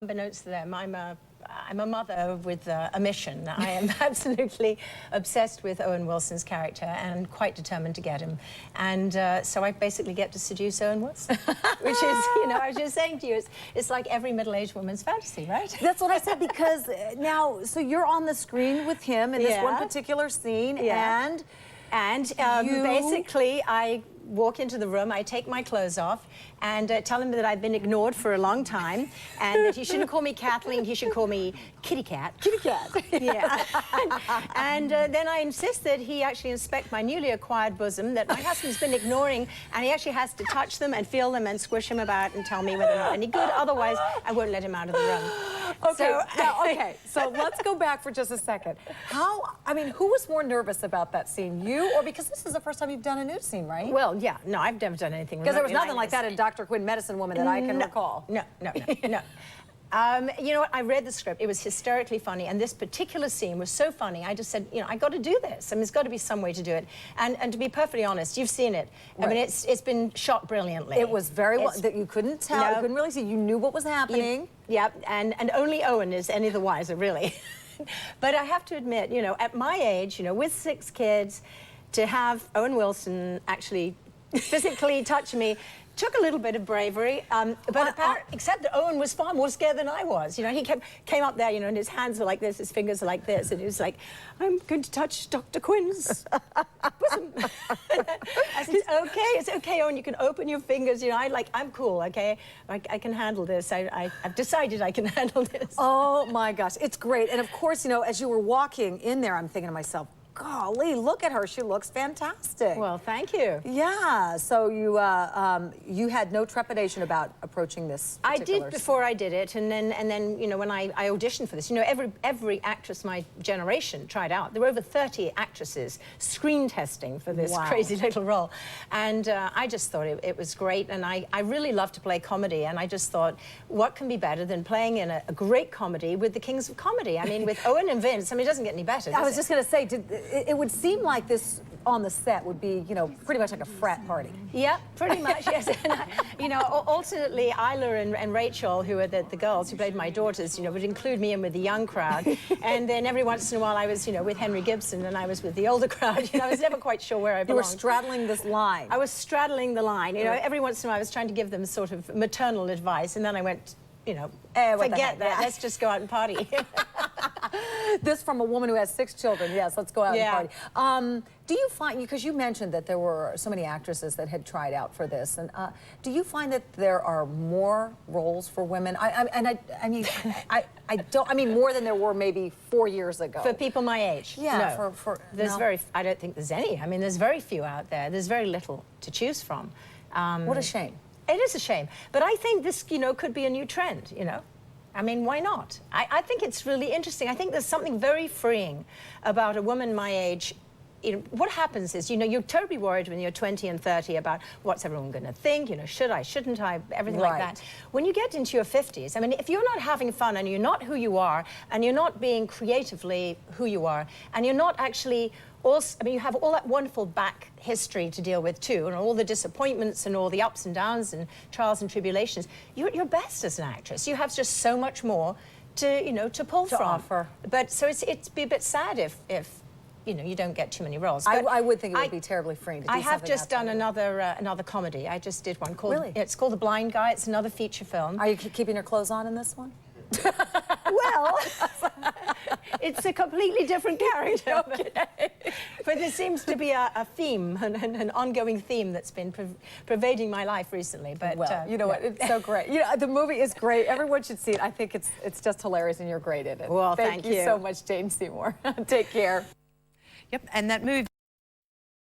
Unbeknownst to them, I'm a mother with a mission. I am absolutely obsessed with Owen Wilson's character and quite determined to get him. And so I basically get to seduce Owen Wilson, which is, you know, I was just saying to you, it's like every middle-aged woman's fantasy, right? That's what I said, because now, so you're on the screen with him in this one particular scene, and basically I walk into the room, I take my clothes off and tell him that I've been ignored for a long time and that he shouldn't call me Kathleen, he should call me Kitty Cat. Kitty Cat. Yeah. And then I insist that he actually inspect my newly acquired bosom that my husband's been ignoring, and he actually has to touch them and feel them and squish them about and tell me whether or not any good. Otherwise, I won't let him out of the room. Okay, so let's go back for just a second. I mean, who was more nervous about that scene, you, or because this is the first time you've done a nude scene, right? Well, yeah, no, I've never done anything. Because there was nothing like that in Dr. Quinn, Medicine Woman, that I can recall. No. You know what, I read the script, it was hysterically funny, and this particular scene was so funny, I just said, you know, I got to do this. I mean, there's got to be some way to do it. And to be perfectly honest, you've seen it. I mean, it's been shot brilliantly. It was very well, that you couldn't tell, you couldn't really see, you knew what was happening. Yeah, and only Owen is any the wiser, really. But I have to admit, you know, at my age, you know, with 6 kids, to have Owen Wilson actually physically touch me took a little bit of bravery, except that Owen was far more scared than I was. You know, he came up there, you know, and his hands were like this, his fingers were like this, and he was like, I'm going to touch Dr. Quinn's bosom. I said, it's okay, Owen, you can open your fingers, you know, I'm cool, okay? I can handle this. I've decided I can handle this. Oh my gosh, it's great. And of course, you know, as you were walking in there, I'm thinking to myself, golly, look at her. She looks fantastic. Well, thank you. Yeah. So you had no trepidation about approaching this particular I did before I did it, and then you know, when I auditioned for this, you know, every actress my generation tried out. There were over 30 actresses screen testing for this crazy little role, and I just thought it was great. And I really love to play comedy, and I just thought, what can be better than playing in a great comedy with the kings of comedy? I mean, with Owen and Vince. I mean, it doesn't get any better. I was just going to say, it would seem like this on the set would be, you know, pretty much like a frat party. Yeah, pretty much, yes. And you know, alternately, Isla and Rachel, who are the girls who played my daughters, you know, would include me in with the young crowd. And then every once in a while I was, you know, with Henry Gibson, and I was with the older crowd. You know, I was never quite sure where I belonged. You were straddling this line. I was straddling the line. You know, every once in a while I was trying to give them sort of maternal advice, and then I went, you know, forget that, let's just go out and party. This from a woman who has 6 children. Yes, let's go out and party. Do you find, because you mentioned that there were so many actresses that had tried out for this, and do you find that there are more roles for women? I mean more than there were maybe 4 years ago. For people my age? Yeah. No, I don't think there's any. I mean, there's very few out there. There's very little to choose from. What a shame. It is a shame. But I think this, you know, could be a new trend, you know. I mean, why not? I think it's really interesting. I think there's something very freeing about a woman my age. You know, what happens is, you know, you're terribly worried when you're 20 and 30 about what's everyone going to think, you know, should I, shouldn't I, everything like that. When you get into your 50s, I mean, if you're not having fun and you're not who you are, and you're not being creatively who you are, and you're not actually also, I mean, you have all that wonderful back history to deal with too, and all the disappointments and all the ups and downs and trials and tribulations. You're at your best as an actress. You have just so much more to, you know, to pull from. Offer. But so it'd be a bit sad if you know, you don't get too many roles. I would think it would be terribly freeing to do I have just done another comedy. I just did one called, it's called The Blind Guy. It's another feature film. Are you keeping your clothes on in this one? Well, it's a completely different character. But there seems to be a theme, an ongoing theme that's been pervading my life recently. But well, you know what? It's so great. You know, the movie is great. Everyone should see it. I think it's just hilarious, and you're great in it. Well, thank you so much, Jane Seymour. Take care. Yep, and that movie